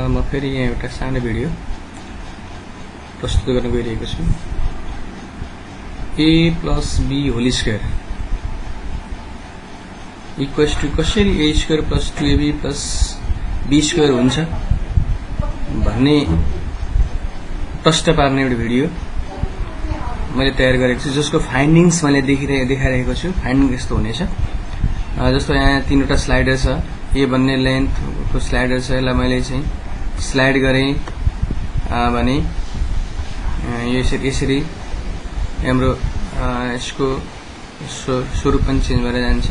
म फेरि यहाँ एउटा सानो भिडियो प्रस्तुत गर्न गइरहेको छु। a plus b whole square equals to कसरी a square plus 2ab plus b square हुन्छ भन्ने प्रश्न पार्ने एउटा भिडियो मैले तयार गरेको छु, जसको फाइन्डिङ्स मैले देखाइरहेको छु। फाइन्डिङ यस्तो हुनेछ, जस्तो यहाँ तीनवटा स्लाइडर छ, ए भन्ने लेन्थको स्लाइडर छ। यसलाई मैले चाहिँ स्लाइड गरेँ भने यसरी हाम्रो यसको स्वरूप पनि चेन्ज भएर जान्छ।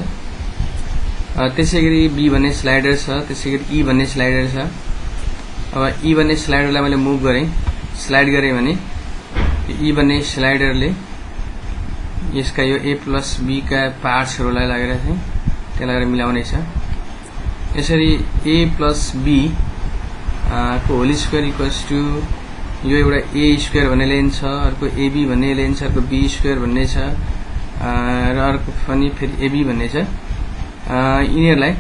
त्यसैगरी बी भन्ने स्लाइडर छ, त्यसैगरी ई भन्ने स्लाइडर छ। अब ई भन्ने स्लाइडरलाई मैले मुभ गरेँ, स्लाइड गरेँ भने ई भन्ने स्लाइडरले यसका यो ए प्लस बी का पार्ट्सहरूलाई लगेर चाहिँ त्यसलाई लगेर मिलाउने छ। यसरी ए प्लस बी को होल स्क्वायर इक्वल्स टु यो एउटा ए स्क्वायर भन्ने लेन्थ छ, अर्को एबी भन्ने लेन्थ छ, अर्को बी स्क्वायर भन्ने छ र अर्को पनि फेरि एबी भन्ने छ। यिनीहरूलाई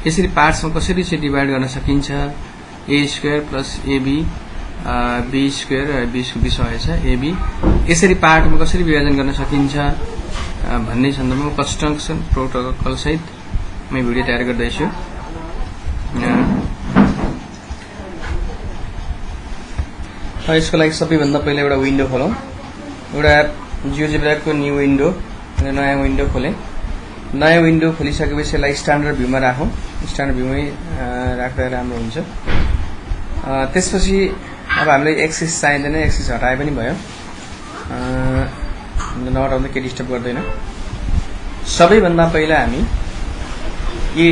यसरी पार्ट्समा कसरी चाहिँ डिभाइड गर्न सकिन्छ, A square plus AB B square र बीको विषय छ एबी, यसरी पार्टमा कसरी विभाजन गर्न सकिन्छ भन्ने सन्दर्भमा कन्स्ट्रक्सन प्रोटोकल सहित म भिडियो तयार गर्दैछु। यसको लागि सबैभन्दा पहिला एउटा विन्डो खोलौँ। एउटा जियोजेब्राको न्यू विन्डो, नयाँ विन्डो खोलेँ। नयाँ विन्डो खोलिसकेपछि यसलाई स्ट्यान्डर्ड भ्यूमा राखौँ। स्ट्यान्डर्ड भ्यूमै राख्दा राम्रो हुन्छ। त्यसपछि अब हामीलाई एक्सिस चाहिँदैन, एक्सिस हटाए पनि भयो, नहटाउँदा केही डिस्टर्ब गर्दैन। सबैभन्दा पहिला हामी यी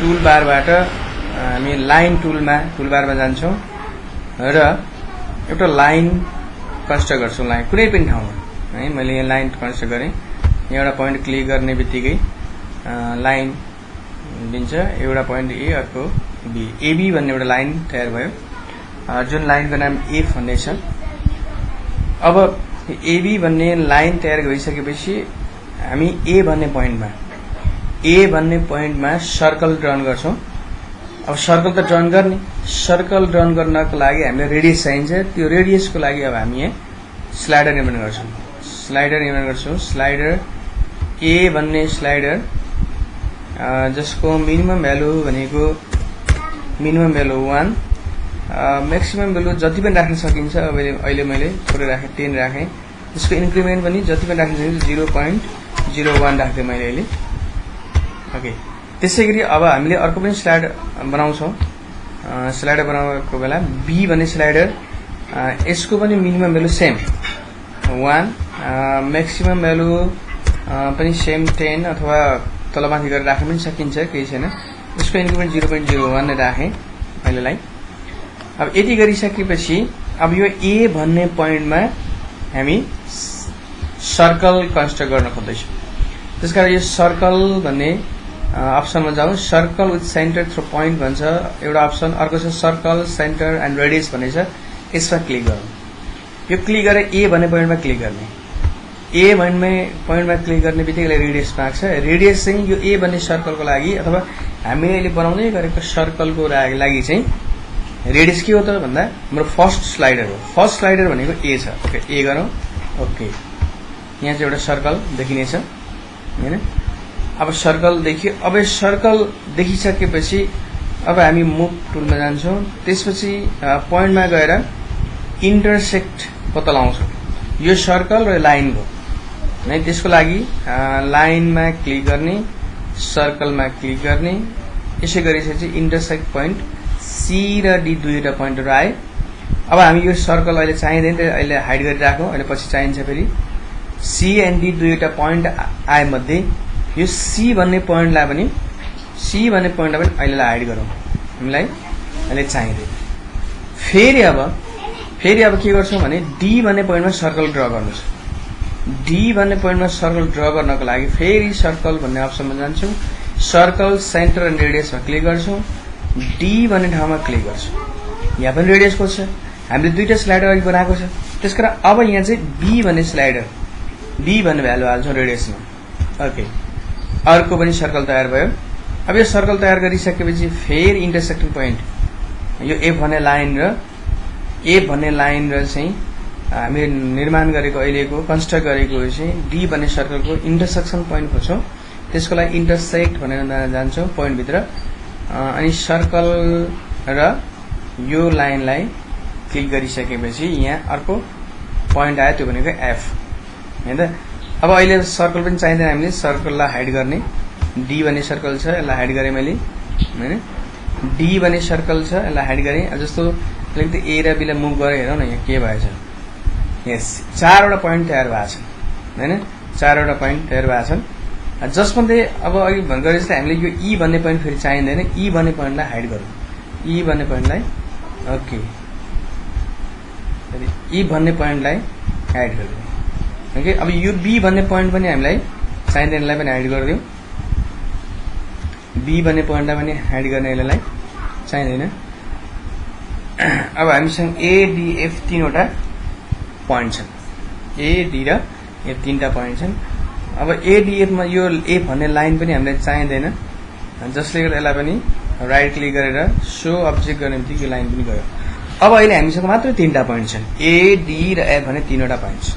टुल बारबाट हामी लाइन टुलबारमा जान्छौँ र एउटा लाइन कन्स्ट्रक्ट गर्छौँ। लाइन कुनै पनि ठाउँमा है, मैले यहाँ लाइन कन्स्ट्रक्ट गरेँ। यहाँ एउटा पोइन्ट क्लिक गर्ने बित्तिकै लाइन दिन्छ, एउटा पोइन्ट ए अर्को बी, एबी भन्ने एउटा लाइन तयार भयो, जुन लाइनको नाम एफ भन्ने छ। अब एबी भन्ने लाइन तयार गरिसकेपछि हामी ए भन्ने पोइन्टमा सर्कल ड्रन गर्छौँ। अब सर्कल त ड्रन गर्ने, सर्कल ड्रन गर्नको लागि हामीलाई रेडियस चाहिन्छ। त्यो रेडियसको लागि अब हामी यहाँ स्लाइडर निर्माण गर्छौँ। स्लाइडर ए भन्ने स्लाइडर जसको मिनिमम भ्यालु भनेको मिनिमम भ्यालु 1, म्याक्सिमम भ्यालु जति पनि राख्न सकिन्छ। अब अहिले मैले थोरै राखेँ, 10 राखेँ। यसको इन्क्रिमेन्ट पनि जति पनि राख्न सकिन्छ 0.01 राख्दै मैले अहिले। ओके, त्यसै गरी अब हामीले अर्को पनि स्लाइड बनाउँछौँ। स्लाइडर बनाएको बेला बी भन्ने स्लाइडर, यसको पनि minimum value same 1, maximum value पनि सेम 10 अथवा तलमाथि गरेर राख्न पनि सकिन्छ, केही छैन। यसको इन्क्रिमेन्ट 0.01 राखेँ अहिलेलाई। अब यति गरिसकेपछि अब यो ए भन्ने पोइन्टमा हामी सर्कल कन्स्ट्रक्ट गर्न खोज्दैछौँ। त्यसकारण यो सर्कल भन्ने अप्सनमा जाउँ। Circle with centre through point भन्छ एउटा अप्सन, अर्को छ सर्कल सेन्टर एन्ड रेडियस भन्ने छ। यसमा क्लिक गरौँ। यो क्लिक गरेर ए भन्ने पोइन्टमा क्लिक गर्ने। ए भन्ने पोइन्टमा क्लिक गर्ने बित्तिकै रेडियस माग्छ। रेडियस चाहिँ यो ए भन्ने सर्कलको लागि अथवा हामीले अहिले बनाउँदै गरेको सर्कलको लागि चाहिँ रेडियस के हो त भन्दा हाम्रो फर्स्ट स्लाइडर हो। फर्स्ट स्लाइडर भनेको ए छ। ओके, ए गरौँ। ओके, यहाँ चाहिँ एउटा सर्कल देखिनेछ हैन। अब सर्कल देखियो। अब यो सर्कल देखिसकेपछि अब हामी मुभ टुलमा जान्छौँ। त्यसपछि पोइन्टमा गएर इन्टरसेक्ट पत्ता लगाउँछौँ यो सर्कल र लाइनको है। त्यसको लागि लाइनमा क्लिक गर्ने, सर्कलमा क्लिक गर्ने। यसै गरिसकेपछि इन्टरसेक्ट पोइन्ट सी र डी दुईवटा पोइन्टहरू आए। अब हामी यो सर्कल अहिले चाहिँदैन, अहिले हाइड गरिराखौँ, अहिले पछि चाहिन्छ फेरि। सी एन्ड डी दुईवटा पोइन्ट आए मध्ये यो सी भन्ने पोइन्टलाई पनि अहिलेलाई हाइड गरौँ, हामीलाई अहिले चाहिँदैन। फेरि अब के गर्छौँ भने डी भन्ने पोइन्टमा सर्कल ड्र गर्नु छ। डी भन्ने पोइन्टमा सर्कल ड्र गर्नको लागि फेरि सर्कल भन्ने अप्सनमा जान्छौँ। सर्कल सेन्टर एन्ड रेडियसमा क्लिक गर्छौँ। डी भन्ने ठाउँमा क्लिक गर्छौँ। यहाँ पनि रेडियसको छ, हामीले दुईवटा स्लाइडर अघि बनाएको छ। त्यसकारण अब यहाँ चाहिँ बी भन्ने भ्यालु हाल्छौँ रेडियसमा। ओके, अर्को पनि सर्कल तयार भयो। अब यो सर्कल तयार गरिसकेपछि फेरि इन्टरसेक्टिङ पोइन्ट यो एफ भन्ने लाइन र ए भन्ने लाइन र चाहिँ हामीले निर्माण गरेको अहिलेको कन्स्ट्रक्ट गरेको चाहिँ डी भन्ने सर्कलको इन्टरसेक्सन पोइन्ट खोज्छौँ। त्यसको लागि इन्टरसेक्ट भनेर जान्छौँ पोइन्टभित्र अनि सर्कल र यो लाइनलाई क्लिक गरिसकेपछि यहाँ अर्को पोइन्ट आयो त्यो भनेको एफ हैन त। अब अहिले सर्कल पनि चाहिँदैन हामीले सर्कललाई हाइड गर्ने डी भन्ने सर्कल छ यसलाई हाइड गरेँ मैले हैन डी भन्ने सर्कल छ यसलाई हाइड गरेँ। जस्तो अलिकति ए र बीलाई मुभ गरेर हेरौँ न यहाँ के भएछ। यस 4 वटा पोइन्ट तयार भएको छन् हैन 4 वटा पोइन्ट तयार भएको छन्। जसमध्ये अब अघि गरे जस्तै हामीले यो ई भन्ने पोइन्ट फेरि चाहिँदैन ई भन्ने पोइन्टलाई हाइड गरौँ ई भन्ने पोइन्टलाई ओके ई भन्ने पोइन्टलाई हाइड गरिदिउँ ओके। अब यो बी भन्ने पोइन्ट पनि हामीलाई चाहिँदैन यसलाई पनि हाइड गरिदिउँ बी भन्ने पोइन्टलाई पनि हाइड गर्ने यसलाई चाहिँदैन। अब हामीसँग एडिएफ 3 वटा पोइन्ट छन् ए डी र एफ 3टा पोइन्ट छन्। अब एडिएफमा यो एफ भन्ने लाइन पनि हामीलाई चाहिँदैन जसले गर्दा यसलाई पनि राइट क्लिक गरेर सो अब्जेक्ट गर्ने बित्तिकै यो लाइन पनि गयो। अब अहिले हामीसँग मात्र 3टा पोइन्ट छन् ए डी र एफ भन्ने 3वटा पोइन्ट छ।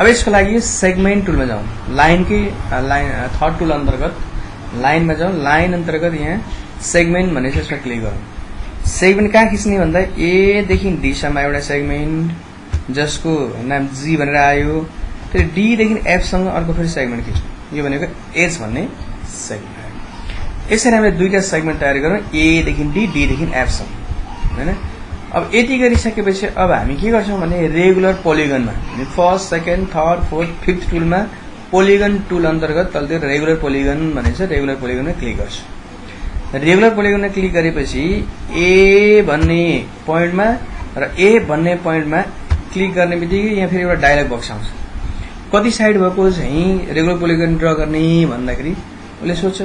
अब यसको लागि सेगमेन्ट टुलमा जाउँ लाइनकै लाइन थर्ड टुल अन्तर्गत लाइनमा जाउँ लाइन अन्तर्गत यहाँ सेगमेन्ट भन्ने छ यसमा क्लिक गरौँ। सेगमेन्ट कहाँ खिच्ने भन्दा ए देखि डी सम्म एउटा सेगमेन्ट जसको नाम जी भनेर आयो फेरि डी देखि एफ सँग अर्को फेरि सेगमेन्ट खिच्नु यो भनेको एच भन्ने सेगमेन्ट आयो। यसरी हामीले दुईटा सेगमेन्ट तयार गरौँ ए देखि डी डी देखि एफ सम्म हैन। अब यति गरिसकेपछि अब हामी के गर्छौँ भने रेगुलर पोलिगनमा first second third fourth fifth टुलमा पोलिगन टुल अन्तर्गत तलतिर रेगुलर पोलिगन भनेको छ रेगुलर पोलिगनमा क्लिक गर्छु। रेगुलर पोलिगनमा क्लिक गरेपछि ए भन्ने पोइन्टमा र ए भन्ने पोइन्टमा क्लिक गर्ने बित्तिकै यहाँ फेरि एउटा डायलग बक्स आउँछ कति साइड भएको चाहिँ रेगुलर पोलिगन ड्र गर्ने भन्दाखेरि उसले सोध्छ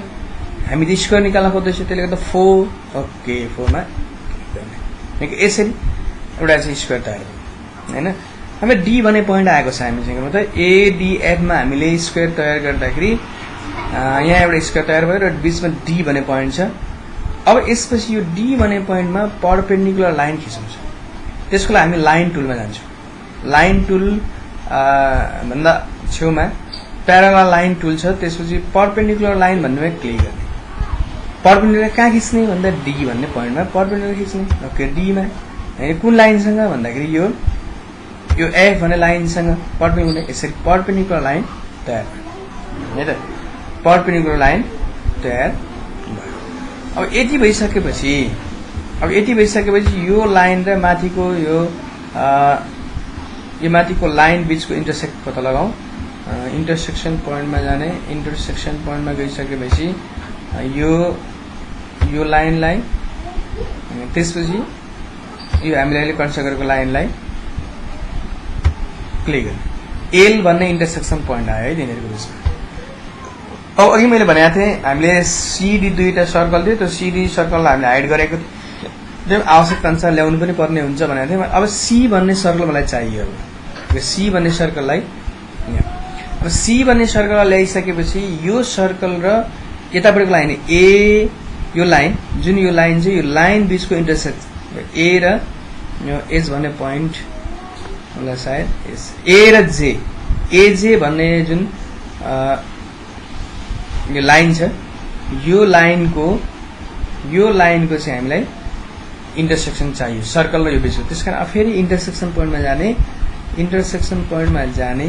हामी त स्क्वायर निकाल्न खोज्दैछौँ त्यसले गर्दा 4 ओके 4 मा क्लिक गर्ने यसरी एउटा चाहिँ स्क्वायर तयार भयो हैन। हामी डी भन्ने पोइन्ट आएको छ हामीसँग मतलब एडिएफमा हामीले स्क्वायर तयार गर्दाखेरि यहाँ एउटा स्क्वायर तयार भयो र बीचमा डी भन्ने पोइन्ट छ। अब यसपछि यो डी भन्ने पोइन्टमा परपेन्डिकुलर लाइन खिच्नु छ त्यसको लागि हामी लाइन टुलमा जान्छौँ। लाइन टुल भन्दा छेउमा प्यारालल लाइन टुल छ त्यसपछि परपेन्डिकुलर लाइन भन्नेमा क्लिक गर्ने। परपेन्डिकुलर कहाँ खिच्ने भन्दा डी भन्ने पोइन्टमा परपेन्डिकुलर खिच्ने ओके डीमा हैन कुन लाइनसँग भन्दाखेरि यो एफ भन्ने लाइनसँग परपेन्डिकुलर यसरी परपेन्डिकुलर लाइन तयार भयो है त परपेन्डिकुलर लाइन तयार भयो। अब यति भइसकेपछि यो लाइन र माथिको यो माथिको लाइन बीचको इन्टरसेक्ट पत्ता लगाऊ इन्टरसेक्सन पोइन्टमा जाने इन्टरसेक्सन पोइन्टमा गइसकेपछि यो लाइनलाई त्यसपछि यो हामीले अहिले कन्स्ट्रक्ट गरेको लाइनलाई क्लिक गर्ने एल भन्ने इन्टरसेक्सन पोइन्ट आयो है तिनीहरूको बिचमा। अब अघि मैले भनेको थिएँ हामीले सिडी दुईटा सर्कल थियो त्यो सिडी सर्कललाई हामीले हाइड गरेको थियो आवश्यकता अनुसार ल्याउनु पनि पर्ने हुन्छ भनेको थिएँ। अब सी भन्ने सर्कल मलाई चाहियो अब सी भन्ने सर्कललाई अब सी भन्ने सर्कललाई ल्याइसकेपछि यो सर्कल र यतापट्टिको लाइन ए यो लाइन जुन यो लाइन चाहिँ यो लाइन बीचको इन्टरसेक्ट ए र यो एच भन्ने पोइन्ट होला सायद ए र जे एजे भन्ने जुन यो लाइन छ यो लाइनको चाहिँ हामीलाई इन्टरसेक्सन चाहियो सर्कल र यो बीचको। त्यसकारण फेरि इन्टरसेक्सन पोइन्टमा जाने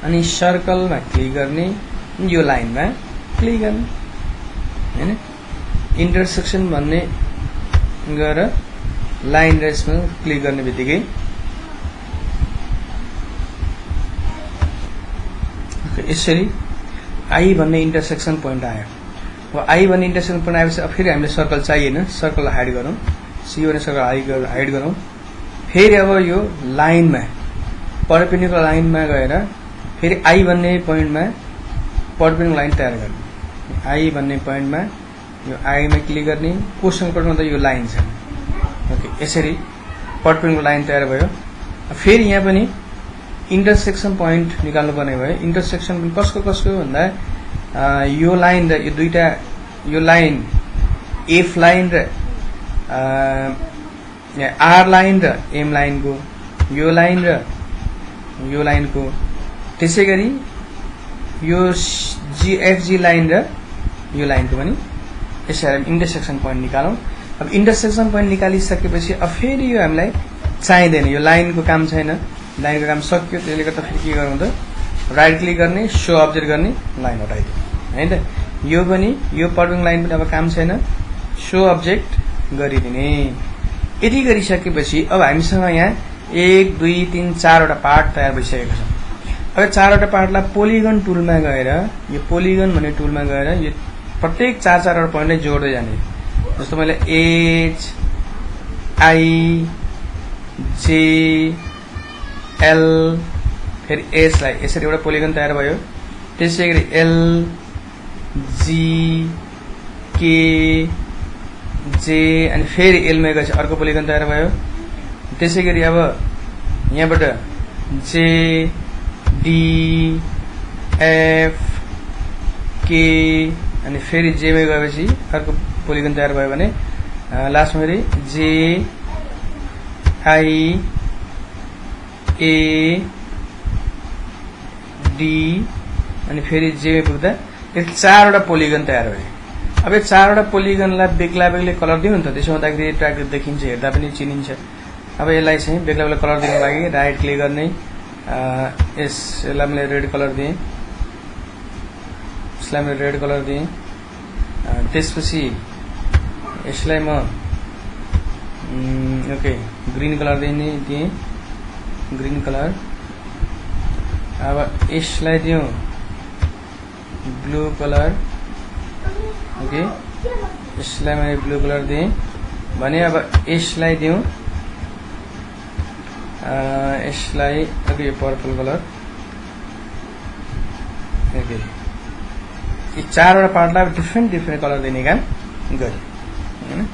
अनि सर्कलमा क्लिक गर्ने यो लाइनमा क्लिक गर्ने हैन इन्टरसेक्सन भन्ने गएर लाइन र यसमा क्लिक गर्ने बित्तिकै यसरी आई भन्ने इन्टरसेक्सन पोइन्ट आयो। अब आई भन्ने इन्टरसेक्सन पोइन्ट आएपछि अब फेरि हामीले सर्कल चाहिएन सर्कललाई हाइड गरौँ सी भन्ने सर्कल हाइड गरौँ फेरि अब यो लाइनमा परपेन्डिकुलर लाइनमा गएर फेरि आई भन्ने पोइन्टमा परपेन्डिकुलर लाइन तयार गर्ने आई भन्ने पोइन्टमा यो आईमा क्लिक गर्ने क्वेसन कोडमा त यो लाइन छ ओके यसरी परपेन्डिकुलर लाइन तयार भयो। फेरि यहाँ पनि इन्टरसेक्सन पोइन्ट निकाल्नु पर्ने भयो। इन्टरसेक्सन कसको भन्दा यो लाइन र यो दुईटा यो लाइन एफ लाइन र आर लाइन र एम लाइनको, यो लाइन र यो लाइनको, त्यसै गरी यो एफजी लाइन र यो लाइनको पनि यसरी इन्टरसेक्सन पोइन्ट निकालौं। अब इन्टरसेक्सन पोइन्ट निकालिसकेपछि अब फेरि यो हामीलाई चाहिँदैन, यो लाइनको काम छैन, लाइनको काम सक्यो। त्यसले गर्दा फेरि के गर्नु त, राइट क्लिक गर्ने, सो अब्जेक्ट गर्ने, लाइन हटाइदिने हैन त। यो पनि यो पर्विङ लाइन पनि अब काम छैन, सो अब्जेक्ट गरिदिने। यति गरिसकेपछि अब हामीसँग यहाँ 1 2 3 4 वटा पार्ट तयार भइसकेको छ। अब 4 वटा पार्टलाई पोलिगन टुलमा गएर, यो पोलिगन भन्ने टुलमा गएर यो प्रत्येक 4 वटा पोइन्टलाई जोड्दै जाने। जस्तो मैले एच आई जे एल फेरि एच लाई यसरी एउटा पोलिगन तयार भयो। त्यसै गरी एल जी के जे अनि फेरि एलमा गएपछि अर्को पोलिगन तयार भयो। त्यसै गरी अब यहाँबाट जे डी एफ के अनि फेरि जेमा गएपछि अर्को पोलिगन तयार भयो भने लास्टमा फेरि जे आई ए डी अनि फेरि जेमा पुग्दा यो 4 वटा पोलिगन तयार भयो। अब यो 4 वटा पोलिगनलाई बेग्ला बेग्लै कलर दिउँ नि त, त्यसो हुँदाखेरि एट्र्याक्टिभ देखिन्छ, हेर्दा पनि चिनिन्छ। अब यसलाई चाहिँ बेग्ला बेग्ला कलर दिनको लागि राइट क्लिक गर्ने, यसलाई मैले रेड कलर दिएँ, यसलाई मैले रेड कलर दिएँ। त्यसपछि यसलाई म ओके ग्रीन कलर दिएँ, ग्रीन कलर। अब यसलाई दिउँ ब्लू कलर, ओके यसलाई मैले ब्लू कलर दिएँ भने अब यसलाई दिउँ यसलाई ओके पर्पल कलर, ओके। यी 4 वटा पार्टलाई डिफ्रेन्ट कलर दिने काम गरे हैन।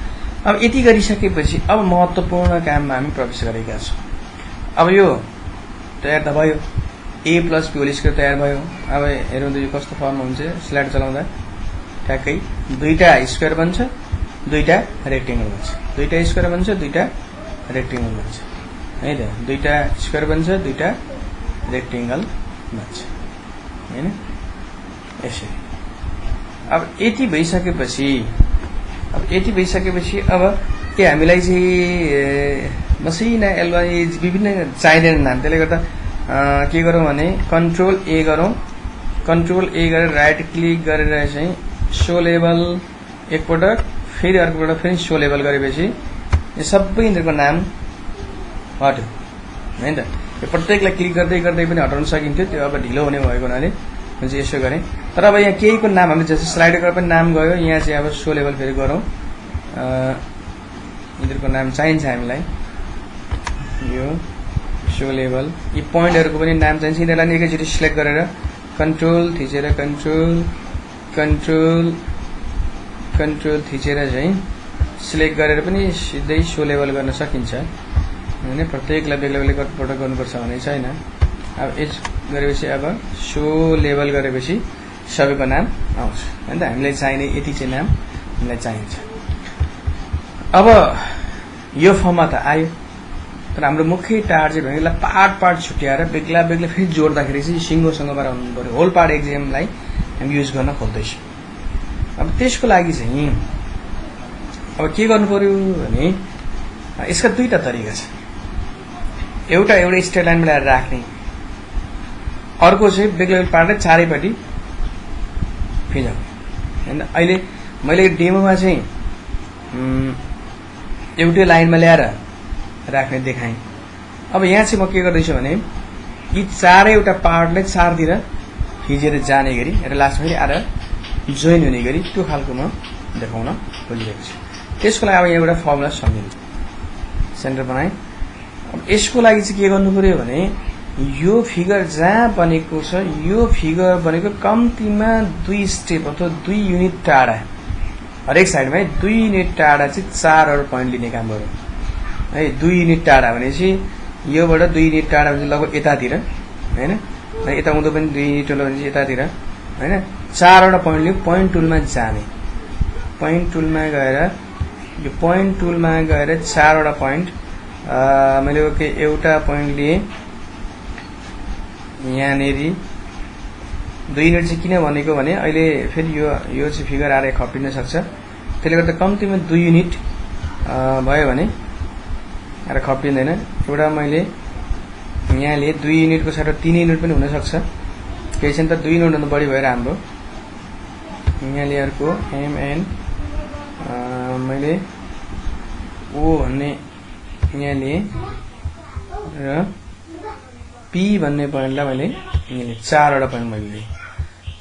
अब यति गरिसकेपछि अब महत्त्वपूर्ण काममा हामी प्रवेश गरेका छौं। अब यो तयार त भयो, a plus b whole square तयार भयो। अब हेरौँ त यो कस्तो फर्ममा हुन्छ, स्लाइड चलाउँदा ठ्याक्कै दुईटा स्क्वायर बन्छ, दुईटा रेक्टेंगल बन्छ, दुईटा स्क्वायर बन्छ, दुईटा रेक्टेंगल बन्छ है त। दुईटा स्क्वायर बन्छ, दुईटा रेक्टेंगल बन्छ हैन, यसरी। अब यति भइसकेपछि अब के हामीलाई चाहिँ मसिना एलवाई विभिन्न चाहिँदैन नाम। त्यसले गर्दा के गरौँ भने कन्ट्रोल ए गरौँ, कन्ट्रोल ए गरेर राइट क्लिक गरेर चाहिँ सो लेभल एकपटक, फेरि अर्कोपटक फेरि सो लेभल गरेपछि यो सबै यिनीहरूको नाम हट्यो हैन त। यो प्रत्येकलाई क्लिक गर्दै गर्दै पनि हटाउन सकिन्थ्यो, त्यो अब ढिलो हुने भएको हुनाले म चाहिँ यसो गरेँ। तर अब यहाँ केहीको नाम हामीले जस्तो स्लाइडरको पनि नाम गयो, यहाँ चाहिँ अब सो लेभल फेरि गरौँ, यिनीहरूको नाम चाहिन्छ हामीलाई, यो सो लेभल। यी पोइन्टहरूको पनि नाम चाहिन्छ, यिनीहरूलाई एकैचोटि सिलेक्ट गरेर कन्ट्रोल थिचेर कन्ट्रोल थिचेर चाहिँ सिलेक्ट गरेर पनि सिधै सो लेभल गर्न सकिन्छ हैन। प्रत्येकलाई बेग्ला बेग्लै पटक गर्नुपर्छ भन्ने छैन। अब यस गरेपछि अब सो लेभल गरेपछि सबैको नाम आउँछ हैन त। हामीलाई चाहिने यति चाहिँ नाम हामीलाई चाहिन्छ। अब यो फर्ममा त आयो, तर हाम्रो मुख्य टार चाहिँ भनेको पार्ट छुट्याएर बेग्ला बेग्लै फेरि जोड्दाखेरि चाहिँ सिङ्गोसँगबाट हुनु पर्यो। होल पार्ट एक्जामलाई हामी युज गर्न खोज्दैछौँ। अब त्यसको लागि चाहिँ अब के गर्नु पर्यो भने यसका दुईटा तरिका छ। एउटा स्ट्रेट लाइनमा ल्याएर राख्ने, अर्को चाहिँ बेग्ला बेग्लै पार्टलाई चारैपट्टि फिजाउने हैन। अहिले मैले डेमोमा चाहिँ एउटै लाइनमा ल्याएर राख्ने देखाएँ। अब यहाँ चाहिँ म के गर्दैछु भने यी चारैवटा पार्टलाई चारतिर फिजेर जाने गरी र लास्टमा फेरि आएर जोइन हुने गरी त्यो खालको म देखाउन खोजिरहेको छु। त्यसको लागि अब यहाँ एउटा फर्मुला सम्झिनु, सेन्टर बनाएँ। अब यसको लागि चाहिँ के गर्नु पर्यो भने यो फिगर जहाँ बनेको छ, यो फिगर बनेको कम्तीमा 2 स्टेप अथवा 2 युनिट टाढा, हरेक साइडमा 2 युनिट टाढा चाहिँ 4 वटा पोइन्ट लिने काम गरौँ है। 2 युनिट टाढा भनेपछि योबाट 2 युनिट टाढा भनेपछि लगभग यतातिर हैन, यता उँधो पनि 2 युनिट भनेपछि यतातिर हैन। 4 वटा पोइन्ट लियो, पोइन्ट टुलमा जाने, पोइन्ट टुलमा गएर यो पोइन्ट टुलमा गएर 4 वटा पोइन्ट मैले ओके एउटा पोइन्ट लिए यहाँनेरि 2 युनिट चाहिँ किन भनेको भने अहिले फेरि यो चाहिँ फिगर आएर खप्टिन सक्छ त्यसले गर्दा कम्तीमा 2 युनिट भयो भने आएर खप्टिँदैन एउटा मैले यहाँ लिए 2 युनिटको साथ 3 युनिट पनि हुन सक्छ केही छैन त 2 युनिट भन्दा बढी भएर हाम्रो यहाँ लिए अर्को एमएन मैले ओ भन्ने यहाँ लिए र पी भन्ने पोइन्टलाई मैले यहाँले 4 वटा पोइन्ट मैले लिएँ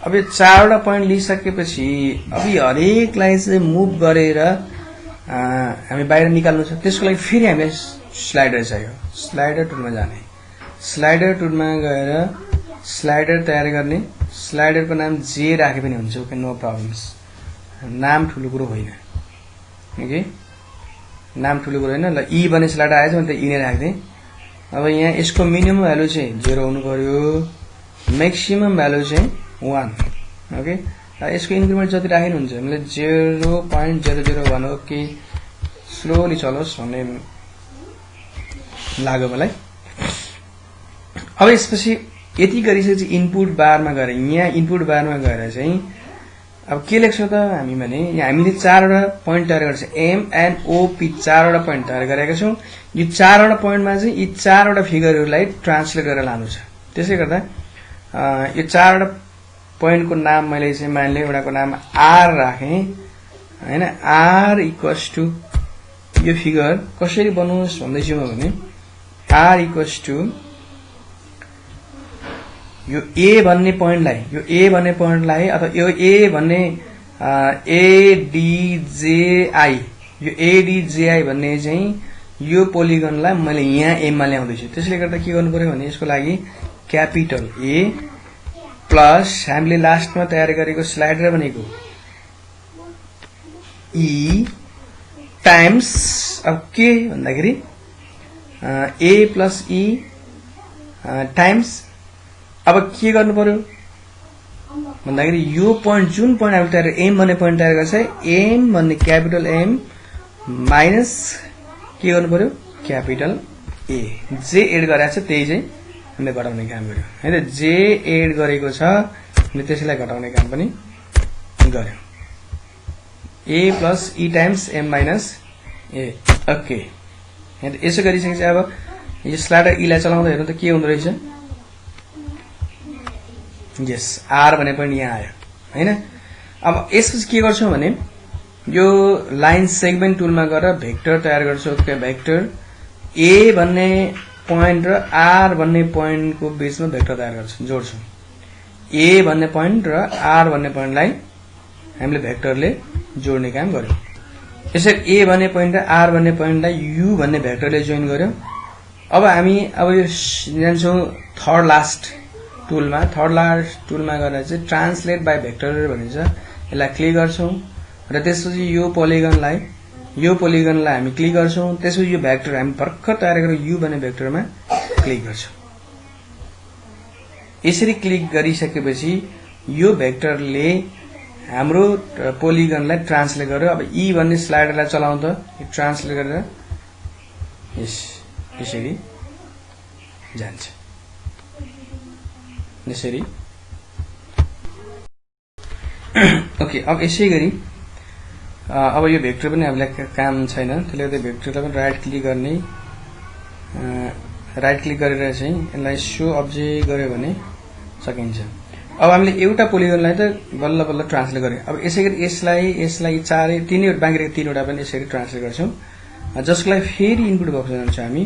अब यो 4 वटा पोइन्ट लिइसकेपछि अब यो हरेकलाई चाहिँ मुभ गरेर हामी बाहिर निकाल्नु छ त्यसको लागि फेरि हामीलाई स्लाइडर चाहियो स्लाइडर टुलमा जाने स्लाइडर टुलमा गएर स्लाइडर तयार गर्ने स्लाइडरको नाम जे राखे पनि हुन्छ ओके नो प्रब्लम्स नाम ठुलो कुरो होइन ओके नाम ठुलो कुरो होइन ल ई भन्ने स्लाइडर आएछ भने त ई नै राख्दिएँ अब यहाँ यसको मिनिमम भ्यालु चाहिँ 0 हुनु पर्यो म्याक्सिमम भ्यालु चाहिँ 1 ओके यसको इन्क्रिमेन्ट जति राख्नु हुन्छ हामीले 0.001 ओके स्लोली चलोस् भन्ने लाग्यो मलाई अब यसपछि यति गरिसकेपछि इनपुट बारमा गएर यहाँ इनपुट बारमा गएर चाहिँ अब के लेख्छौँ त हामी भने यहाँ हामीले 4 वटा पोइन्ट तयार गरेको छ एम एन ओ पी 4 वटा पोइन्ट तयार गरेका छौँ यो 4 वटा पोइन्टमा चाहिँ यी 4 वटा फिगरहरूलाई ट्रान्सलेट गरेर लानु छ त्यसै गर्दा यो 4 वटा पोइन्टको नाम मैले चाहिँ मानले एउटाको नाम आर राखेँ हैन आर इक्वल्स टु यो फिगर कसरी बनाउनुस् भन्दैछु म भने आर इक्वल्स टु यो ए भन्ने पोइन्टलाई अथवा यो ए भन्ने एडीजेआई यो एडीजेआई भन्ने चाहिँ यो पोलिगनलाई मैले यहाँ एममा ल्याउँदैछु त्यसले गर्दा के गर्नु पर्यो भने यसको लागि क्यापिटल ए प्लस हामीले लास्टमा तयार गरेको स्लाइडर भनेको ई टाइम्स अब के भन्दाखेरि ए प्लस ई टाइम्स अब के गर्नु पर्यो भन्दाखेरि यो पोइन्ट जुन पोइन्ट हामीले तयार एम भन्ने पोइन्ट तयार गर्छ एम भन्ने क्यापिटल एम माइनस के गर्नु पर्यो क्यापिटल ए जे एड गरेको छ त्यही चाहिँ हामीले घटाउने काम गर्यो हैन जे एड गरेको छ हामीले त्यसैलाई घटाउने काम पनि गर्यो A plus E times M minus A okay यसो गरिसकेपछि अब यो स्लाइडर ईलाई चलाउँदा हेर्नु त के हुँदो रहेछ यस आर भन्ने पोइन्ट यहाँ आयो हैन अब यसपछि के गर्छौं भने यो लाइन सेगमेन्ट टुलमा गएर भेक्टर तयार गर्छौं ओके भेक्टर ए भन्ने पोइन्ट र आर भन्ने पोइन्टको बीचमा भेक्टर तयार गर्छौं जोड्छौं ए भन्ने पोइन्ट र आर भन्ने पोइन्टलाई हामीले भेक्टरले जोड्ने काम गर्यौं यसरी ए भन्ने पोइन्ट र आर भन्ने पोइन्टलाई यु भन्ने भेक्टरले जोइन गर्यौं अब हामी अब यो जान्छौं थर्ड लास्ट टुलमा गएर चाहिँ ट्रान्सलेट बाइ भेक्टर भनिन्छ यसलाई क्लिक गर्छौं र त्यसपछि यो पोलिगनलाई हामी क्लिक गर्छौं त्यसपछि यो भेक्टर हामी भर्खर तयार गरेको यु भन्ने भेक्टरमा क्लिक गर्छौं यसरी क्लिक गरिसकेपछि यो भेक्टरले हाम्रो पोलिगनलाई ट्रान्सलेट गर्यो अब ई भन्ने स्लाइडरलाई चलाउँदा यो ट्रान्सलेट गरेर यसरी जान्छ यसरी ओके अब यसै गरी अब यो भेक्टर पनि हामीलाई काम छैन त्यसले गर्दा भेक्टरलाई पनि राइट क्लिक गर्ने राइट क्लिक गरेर चाहिँ यसलाई शो अब्जेक्ट गर्यो भने सकिन्छ अब हामीले एउटा पोलिगनलाई त बल्ल बल्ल ट्रान्सलेट गर्यौं अब यसै गरी यसलाई चारै तीनवटा बाँकी तीनवटा पनि यसरी ट्रान्सलेट गर्छौं जसको लागि फेरि इनपुट बक्समा जान्छौं हामी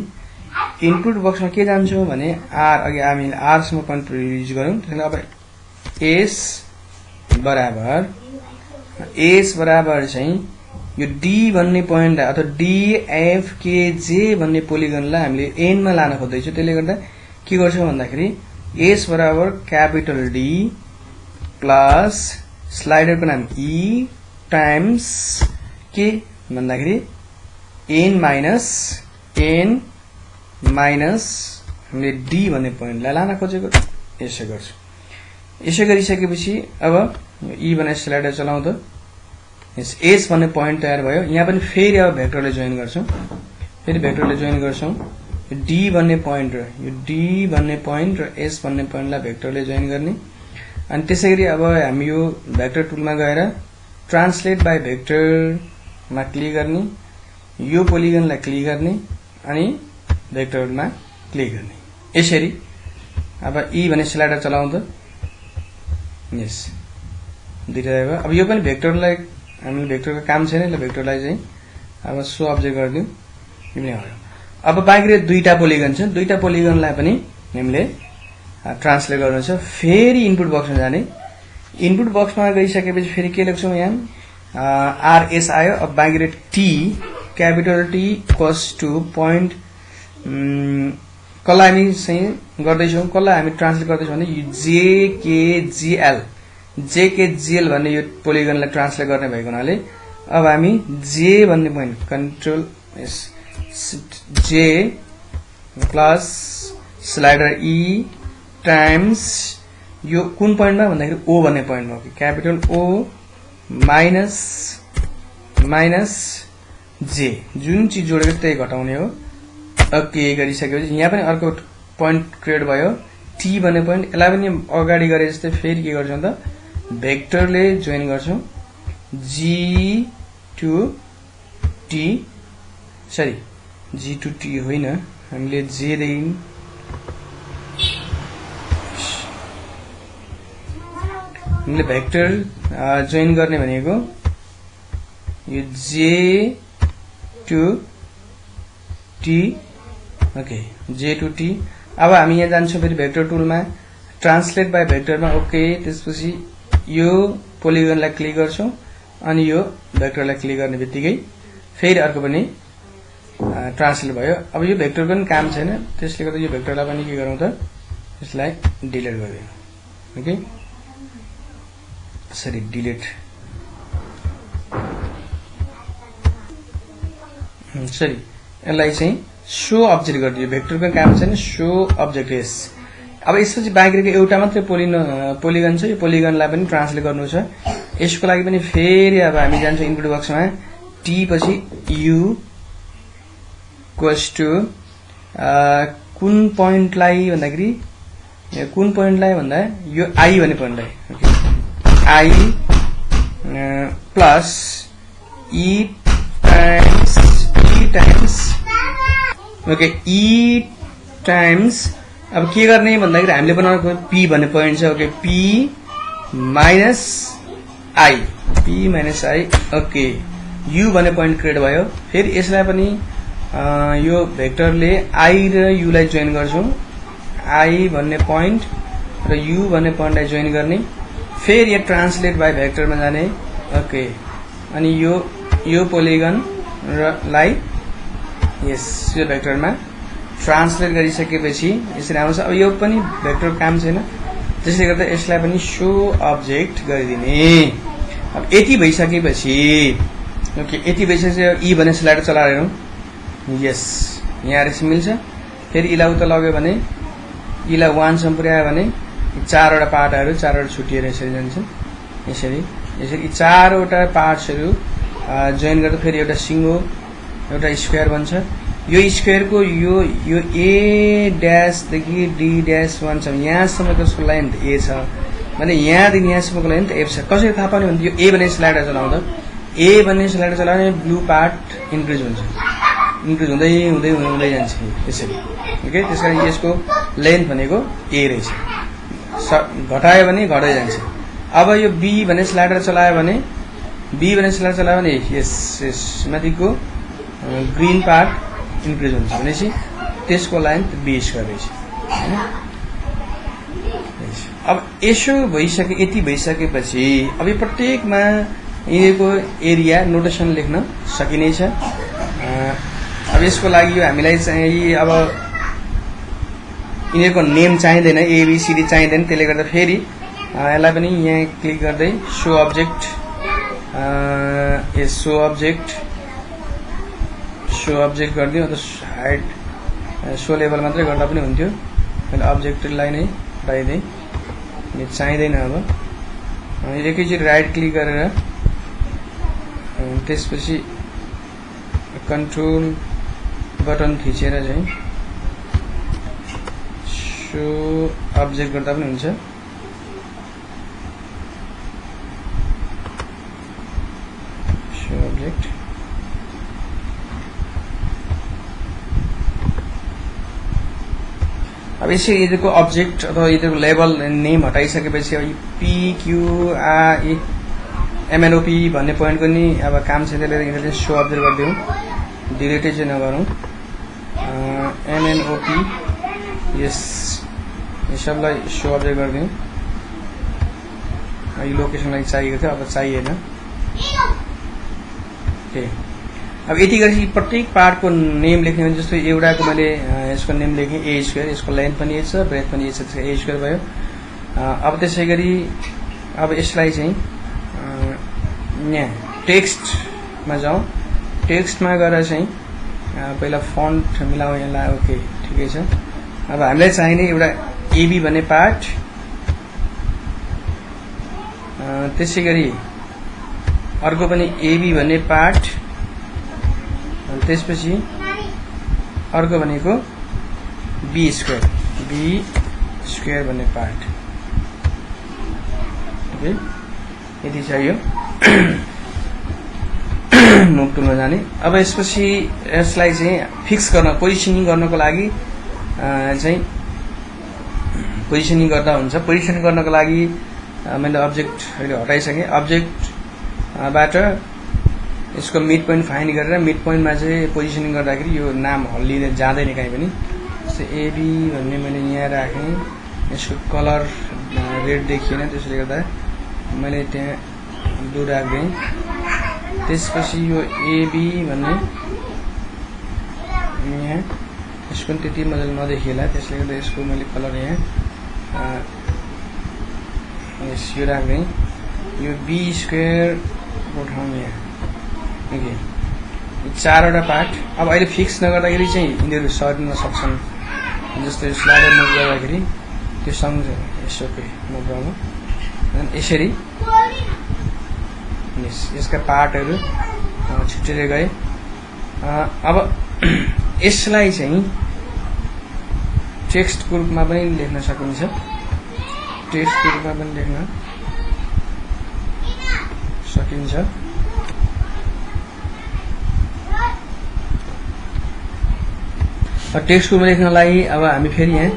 इनपुट बक्समा के जान्छौं भने आर अघि हामीले आर सम्म पोइन्ट युज गर्यौं त्यसले अब एस बराबर चाहिँ यो डी भन्ने पोइन्टलाई अथवा डीएफकेजे भन्ने पोलिगनलाई हामीले एन मा लान खोज्दैछौं त्यसले गर्दा के गर्छौं भन्दाखेरि एस बराबर क्यापिटल डी प्लस स्लाइडरको नाम ई टाइम्स के भन्दाखेरि एन माइनस हामीले डी भन्ने पोइन्टलाई लान खोजेको यसो गर्छौं यसो गरिसकेपछि अब ई भन्ने स्लाइडर चलाउँदा यस एस भन्ने पोइन्ट तयार भयो। यहाँ पनि फेरि अब भेक्टरले जोइन गर्छौं, फेरि भेक्टरले जोइन गर्छौं। डी भन्ने पोइन्ट र यो डी भन्ने पोइन्ट र एस भन्ने पोइन्टलाई भेक्टरले जोइन गर्ने। अनि त्यसैगरी अब हामी यो भेक्टर टुलमा गएर ट्रान्सलेट बाइ भेक्टरमा क्लिक गर्ने, यो पोलिगनलाई क्लिक गर्ने अनि भेक्टरमा क्लिक गर्ने। यसरी अब ई भन्ने स्लाइडर चलाउँ त। यस दुईटा भयो। अब यो पनि भेक्टरलाई हामीले भेक्टरको काम छैन, यसले भेक्टरलाई चाहिँ अब सो अब्जेक्ट गरिदिउँ, यो पनि भयो। अब बाँकी दुईटा पोलिगन छ, दुईटा पोलिगनलाई पनि हामीले ट्रान्सलेट गर्नु छ। फेरि इनपुट बक्समा जाने, इनपुट बक्समा गइसकेपछि फेरि के लेख्छौँ यहाँ आरएस आयो। अब बाँकी T capital T equals two point कसलाई हामी चाहिँ गर्दैछौँ, कसलाई हामी ट्रान्सलेट गर्दैछौँ भने जेकेजिएल, जेकेजिएल भन्ने यो पोलिगनलाई ट्रान्सलेट गर्ने भएको हुनाले अब हामी जे भन्ने पोइन्ट कन्ट्रोल जे प्लस स्लाइडर ई टाइम्स यो कुन पोइन्टमा भन्दाखेरि ओ भन्ने पोइन्टमा, क्यापिटल ओ माइनस माइनस जे, जुन चिज जोडेको त्यही घटाउने हो। ओके गरिसकेपछि यहाँ पनि अर्को पोइन्ट क्रिएट भयो टी भन्ने पोइन्ट, यसलाई पनि अगाडि गरे जस्तै फेरि के गर्छौँ त भेक्टरले जोइन गर्छौँ। G to T, sorry G to T होइन, हामीले जे देखि हामीले भेक्टर जोइन गर्ने भनेको यो जे टु टी। ओके जे टु टी। अब हामी यहाँ जान्छौँ फेरि भेक्टर टुलमा ट्रान्सलेट बाइ भेक्टरमा। ओके त्यसपछि यो पोलिगनलाई क्लिक गर्छौँ अनि यो भेक्टरलाई क्लिक गर्ने बित्तिकै फेरि अर्को पनि ट्रान्सलेट भयो। अब यो भेक्टर पनि काम छैन, त्यसले गर्दा यो भेक्टरलाई पनि के गरौँ त यसलाई डिलिट गरिदिउँ। ओके सरी डिलिट, सरी यसलाई चाहिँ सो अब्जेक्ट गरिदियो, भेक्टरको काम छैन, सो अब्जेक्ट एस। अब यसपछि बाँकी एउटा मात्रै पोलिगन छ, यो पोलिगनलाई पनि ट्रान्सलेट गर्नु छ। यसको लागि पनि फेरि अब हामी जान्छौँ इनपुट बक्समा टी पछि यु इक्वल्स टु कुन पोइन्टलाई भन्दाखेरि कुन पोइन्टलाई भन्दा यो आई भन्ने पोइन्टलाई, I plus E times okay E times. अब के गर्ने भन्दाखेरि हामीले बनाएको पी भन्ने पोइन्ट छ। Okay P minus I, P minus I. Okay you भन्ने पोइन्ट क्रिएट भयो। फेरि यसलाई पनि यो भेक्टरले आई र युलाई जोइन गर्छौँ, आई भन्ने पोइन्ट र यु भन्ने पोइन्टलाई जोइन गर्ने। फेरि यहाँ ट्रान्सलेट बाइ भेक्टरमा जाने। ओके अनि यो पोलिगन र लाई यस यो भेक्टरमा ट्रान्सलेट गरिसकेपछि यसरी आउँछ। अब यो पनि भेक्टर काम छैन, त्यसले गर्दा यसलाई पनि सो अब्जेक्ट गरिदिने। अब यति भइसकेपछि ओके यति भइसकेपछि ई भन्ने स्लाइडर चलाएर हेरौँ। यस यहाँ रहेछ मिल्छ। फेरि इलाई उता लग्यो भने इलाई 1 सम्म पुर्यायो भने चारवटा पार्टहरू चारवटा छुटिएर यसरी जान्छन्। यसरी यसरी यी चारवटा पार्ट्सहरू जोइन गर्दा फेरि एउटा सिङ्गो एउटा स्क्वायर बन्छ। यो स्क्वायरको यो ए ड्यासदेखि डी ड्यास 1 छ, यहाँसम्मको यसको लेन्थ ए छ भने यहाँदेखि यहाँसम्मको लेन्थ एफ छ। कसरी थाहा पाउने भने यो ए भन्ने स्लाइडर चलाउँदा ए भन्ने स्लाइडर चलाउने ब्लू पार्ट इन्क्रिज हुन्छ, इन्क्रिज हुँदै हुँदै हुँदै जान्छ यसरी। ओके त्यस कारण यसको लेन्थ भनेको ए रहेछ, घटायो भने घट्दै जान्छ। अब यो बी भन्ने स्लाइडर चलायो भने यस यस माथिको ग्रीन पार्ट इन्क्रिज हुन्छ भनेपछि त्यसको लेन्थ बी स्क्वायर रहेछ हैन। अब यसो भइसके यति भइसकेपछि अब यो प्रत्येकमा यिनीहरूको एरिया नोटेसन लेख्न सकिनेछ। अब यसको लागि हामीलाई चाहिँ अब यिनीहरूको नेम चाहिँदैन, एबीसीडी चाहिँदैन, त्यसले गर्दा फेरि यसलाई पनि यहाँ क्लिक गर्दै सो अब्जेक्ट गरिदिउँ। अन्त हाइट सो लेभल मात्रै गर्दा पनि हुन्थ्यो, मैले अब्जेक्टलाई नै हटाइदिएँ, यो चाहिँदैन। अब एकैचोटि राइट क्लिक गरेर त्यसपछि कन्ट्रोल बटन थिचेर चाहिँ सो अब्जेक्ट गर्दा पनि हुन्छ। सो अब्जेक्ट अब यसै यिनीहरूको अब्जेक्ट अथवा यिनीहरूको लेभल नेम हटाइसकेपछि अब PQRMNOP भन्ने पोइन्टको नि अब काम छ, त्यसले यिनीहरू चाहिँ सो अब्जेक्ट गरिदिउँ, डिलिटै चाहिँ नगरौँ। MNOP यस यो सबलाई सो अब्जेक्ट गरिदिउँ। यो लोकेसनलाई चाहिएको थियो, अब चाहिएन। ओके, अब यति गरेपछि प्रत्येक पार्टको नेम लेख्ने हो भने जस्तो एउटाको मैले यसको नेम लेखेँ ए स्क्वायर, यसको लेन्थ पनि छ ब्रेथ पनि छ, त्यसको ए स्क्वायर भयो। अब त्यसै गरी अब यसलाई चाहिँ यहाँ टेक्स्टमा जाउँ, टेक्स्टमा गएर चाहिँ पहिला फन्ट मिलाउँ यसलाई। ओके ठिकै छ। अब हामीलाई चाहिने एउटा एबी भन्ने पार्ट, त्यसै गरी अर्को पनि एबी भन्ने पार्ट, त्यसपछि अर्को भनेको बी स्क्वायर भन्ने पार्ट। ओके यति चाहियो मुभ टुलमा जाने। अब यसपछि यसलाई चाहिँ फिक्स गर्न पोजिसनिङ गर्नको लागि चाहिँ पोजिसनिङ गर्दा हुन्छ। पोजिसन गर्नको लागि मैले अब्जेक्ट अहिले हटाइसकेँ। अब्जेक्टबाट यसको मिड पोइन्ट फाइन्ड गरेर मिड पोइन्टमा चाहिँ पोजिसनिङ गर्दाखेरि यो नाम हल्लिँदै जाँदैन कहीँ पनि। जस्तै एबी भन्ने मैले यहाँ राखेँ, यसको कलर रेड देखिएन, त्यसले गर्दा मैले त्यहाँ ब्लू राख्दिएँ। त्यसपछि यो एबी भन्ने यहाँ यसको पनि त्यति मजाले नदेखिएला, त्यसले गर्दा यसको मैले कलर यहाँ यो राख्दिएँ। यो बी स्क्वायरको ठाउँमा यहाँ ओके चारवटा पार्ट। अब अहिले फिक्स नगर्दाखेरि चाहिँ यिनीहरू सर्न सक्छन्। जस्तो स्लाइडर मुभ गर्दाखेरि त्यो सँगै यसो ओके मुभ गर्नु यसरी यसका पार्टहरू छुट्टिएर गए। अब यसलाई चाहिँ टेक्स्टको रूपमा पनि लेख्न सकिन्छ, टेक्स्टको रूपमा पनि लेख्न सकिन्छ। टेक्स्ट रूपमा लेख्नलाई अब हामी फेरि यहाँ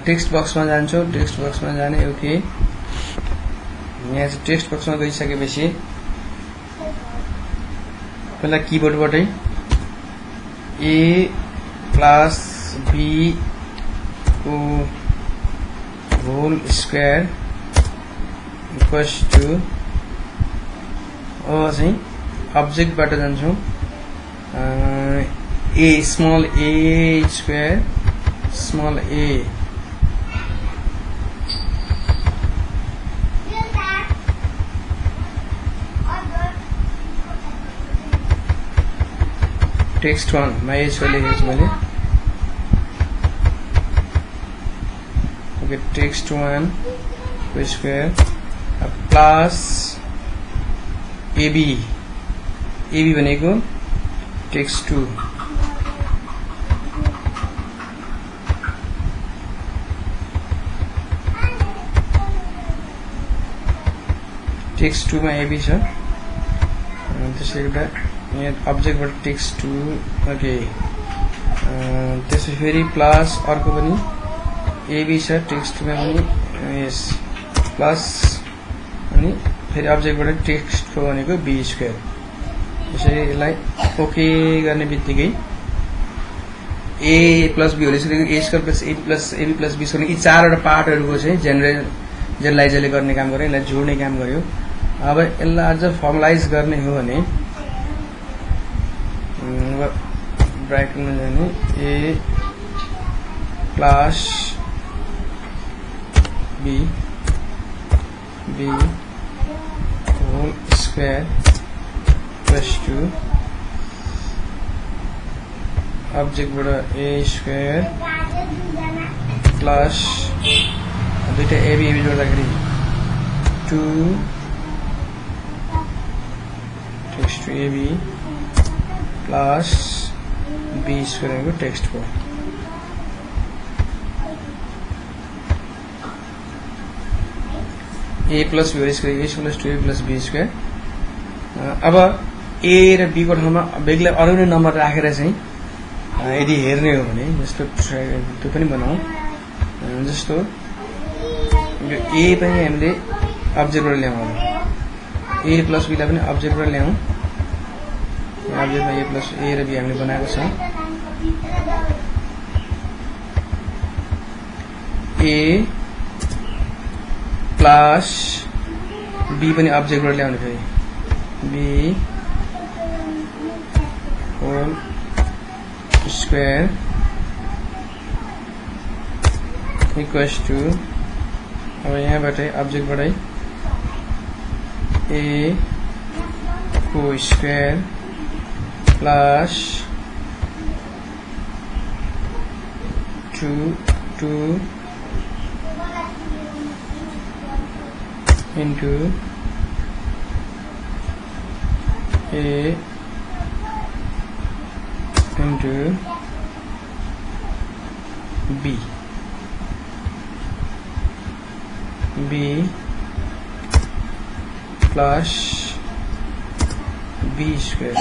टेक्स्ट बक्समा जान्छौँ। टेक्स्ट बक्समा जाने ओके यहाँ चाहिँ टेक्स्ट बक्समा गइसकेपछि पहिला किबोर्डबाटै ए प्लस बी को होल स्क्वायर इक्वल्स टू अब चाहिँ अब्जेक्टबाट जान्छौँ A small A square small A text one मा ए स्क्वायर लेखेको छु मैले। ओके टेक्स्ट वन को स्क्वायर प्लस एबी एबी भनेको टेक्स्ट टू टेक्स्ट टू में एबी छ त्यसले गर्दा यहाँ अब्जेक्टबाट टेक्स्ट टू ओके त्यसपछि फेरि प्लस अर्को पनि एबी छ टेक्स्ट टू में पनि यस प्लस अनि फेरि अब्जेक्टबाट टेक्स्ट टू भनेको बी स्क्वायर। त्यसरी यसलाई ओके गर्ने बित्तिकै A plus B whole square A square plus AB plus B square यी चारवटा पार्टहरूको चाहिँ जेनरलाइजले गर्ने काम गर्यो, यसलाई जोड्ने काम गर्यो। अब यसलाई अझ फर्मलाइज गर्ने हो भने ब्राकेटमा जाने A plus B whole square plus two अब्जेक्टबाट ए स्क्वायर प्लस दुईटा एबी जोड्दाखेरि to next to AB plus B square को टेक्स्ट को A plus B square A plus 2A plus B square अब A र B को ठाउँमा बेग्लै अरु नै नम्बर राखेर चाहिँ यदि हेर्ने हो भने जस्तो त्यो पनि बनाऊ जस्तो यो A पनि हामीले अब्जेक्टबाट ल्याउँ A plus B लाई पनि अब्जेक्टबाट ल्याउँ अब्जेक्टमा A plus A र B हामीले बनाएको छ A plus B पनि अब्जेक्टबाट ल्याउने फेरि B whole square equals to अब यहाँबाटै अब्जेक्टबाटै A को square plus 2 into A into B plus B square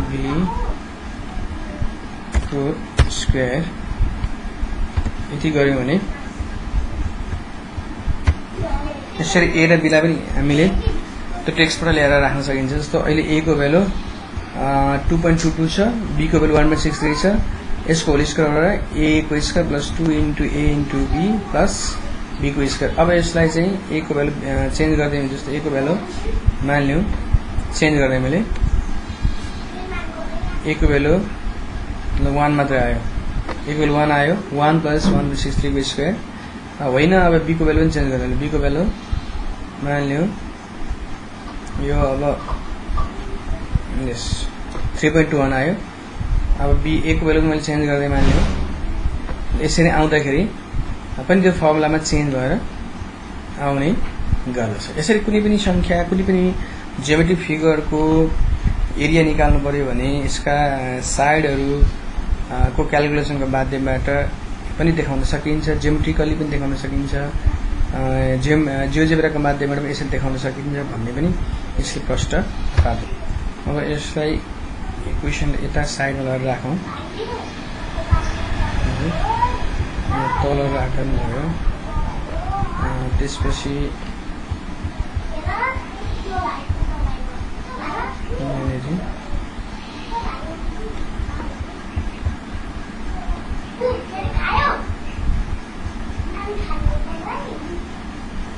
B को स्क्वायर यति गर्यौं भने यसरी A र B लाई पनि हामीले त्यो टेक्स्टबाट ल्याएर राख्न सकिन्छ जस्तो अहिले A को भ्यालु 2.22 छ B को भ्यालु 1.63 छ यसको होल स्क्वायरबाट A को square plus 2 into A into B plus B को स्क्वायर अब यसलाई चाहिँ A को भ्यालु चेन्ज गर्दै जस्तो A को भ्यालु मान्यौ चेन्ज गर्ने मैले A को भ्यालु 1 मात्र आयो A को भ्यालु 1 आयो 1 plus 1.63 को स्क्वायर होइन अब B को भ्यालु पनि चेन्ज गर्ने B को भ्यालु मान्यौ यो अब यस 3.21 आयो अब B A को भ्यालु मैले चेन्ज गर्दै मान्यौ यसरी आउँदाखेरि पनि त्यो फर्मुलामा चेन्ज भएर आउने गर्दछ यसरी कुनै पनि संख्या कुनै पनि ज्योमेट्रिक फिगरको एरिया निकाल्नु पर्यो भने यसका साइडहरु को क्याल्कुलेसनको माध्यमबाट पनि देखाउन सकिन्छ ज्योमेट्रिकली पनि देखाउन सकिन्छ जियोजेब्राको माध्यमबाट पनि यसरी देखाउन सकिन्छ भन्ने पनि यसले प्रष्ट पार्छ अब यसलाई इक्वेसन यता साइडमा लगाएर राखौं तल राख्नु भयो त्यसपछि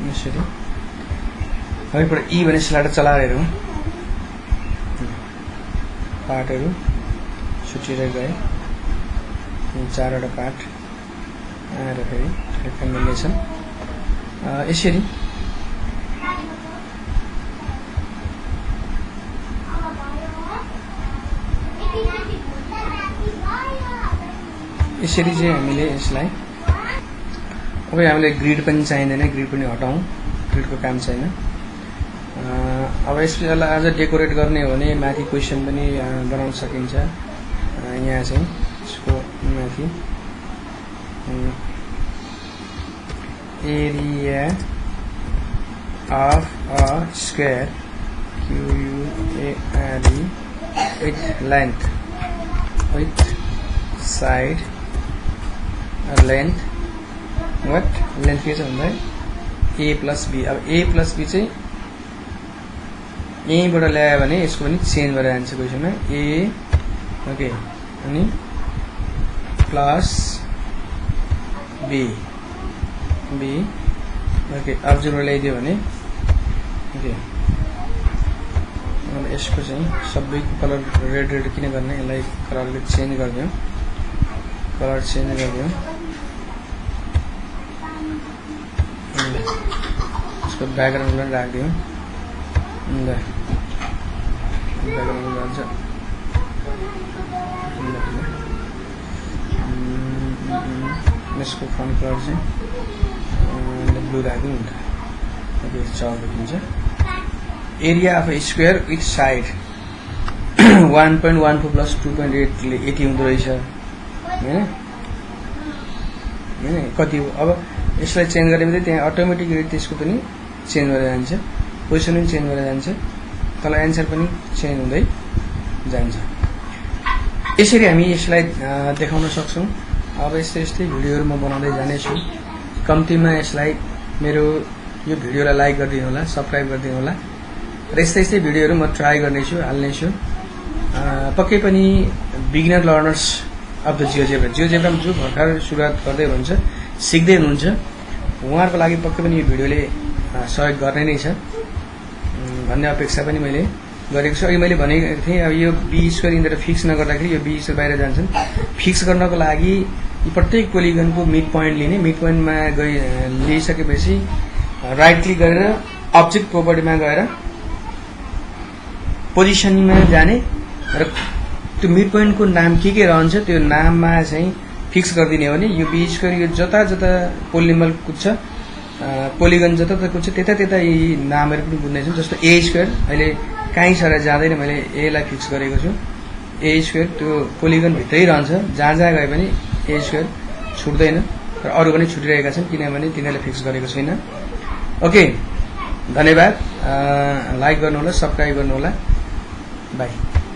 यसरी हरेकबाट ई भने स्लाइडर चलाएर हेरौँ पार्टहरु छुटेर गए चारवटा पार्ट आएर फेरि ठ्याक्क मिल्नेछन् यसरी यसरी चाहिँ हामीले यसलाई अब हामीले ग्रिड पनि चाहिँदैन ग्रिड पनि हटाउँ ग्रिडको काम छैन अब यसलाई अझ डेकोरेट गर्ने हो भने माथि क्वेशन पनि बनाउन सकिन्छ यहाँ चाहिँ यसको माथि area of a square QUARE with length with side length what length के छ भन्दा A plus B अब A plus B चाहिँ यहीँबाट ल्यायो भने यसको पनि चेन्ज भएर जान्छ क्वेशनमा A ओके अनि प्लस B ओके अब्जेक्टबाट ल्याइदियो भने ओके अब यसको चाहिँ सबैको कलर रेड किन गर्ने यसलाई कलरले चेन्ज गरिदियौ कलर चेन्ज गरिदियौ यसको ब्याकग्राउन्डलाई राखिदियौ ल ब्याकग्राउन्ड जान्छ यसको फ्रन्ट कलर चाहिँ ब्लू राख्दिनु हुन्छ ओके चार देखिन्छ area of A square with side 1.14 plus 2.8 ले यति हुँदो रहेछ हैन कति हो अब यसलाई चेन्ज गरेपछि त्यहाँ अटोमेटिकली त्यसको पनि चेन्ज भएर जान्छ पोजिसन पनि चेन्ज भएर जान्छ तल एन्सर पनि चेन्ज हुँदै जान्छ यसरी हामी यसलाई देखाउन सक्छौं अब यस्तै भिडियोहरु म बनाउँदै जानेछु कम्तिमा यसलाई मेरो यो भिडियोलाई लाइक गरिदिनु होला सब्स्क्राइब गरिदिनु होला र यस्तै भिडियोहरु म ट्राई गर्नेछु हाल्नेछु पक्कै पनि beginner learners of the GeoGebra जो भर्खर सुरुवात गर्दै हुनुहुन्छ सिक्दै हुनुहुन्छ उहाँहरुको लागि पक्कै पनि यो भिडियोले सहयोग गर्ने नै छ भन्ने अपेक्षा पनि मैले गरेको छु अघि मैले भनेको थिएँ अब यो बी स्क्वायर यिनीहरु फिक्स नगर्दाखेरि यो बी स्क्वायर बाहिर जान्छन् फिक्स गर्नको लागि यी प्रत्येक पोलिगनको मिड पोइन्ट लिने मिड पोइन्टमा लिइसकेपछि राइट क्लिक गरेर अब्जेक्ट प्रोपर्टीमा गएर पोजिसनमा जाने र त्यो मिड पोइन्टको नाम के रहन्छ त्यो नाममा चाहिँ फिक्स गरिदिने हो भने यो बी स्क्वायर यो जता जता पोलिनोमियल कुद्छ पोलिगन जता जता कुद्छ त्यता यी नामहरु पनि बुझ्ने छन् जस्तो ए स्क्वायर अहिले काहीँ सर जाँदैन मैले ए लाई फिक्स गरेको छु ए स्क्वायर त्यो पोलिगन भित्रै रहन्छ जहाँ गए पनि ए स्क्वायर छुट्दैन र अरु पनि छुटिरहेका छन् किनभने तिनीहरूले फिक्स गरेको छैन ओके धन्यवाद लाइक गर्नु होला सब्स्क्राइब गर्नु होला बाइ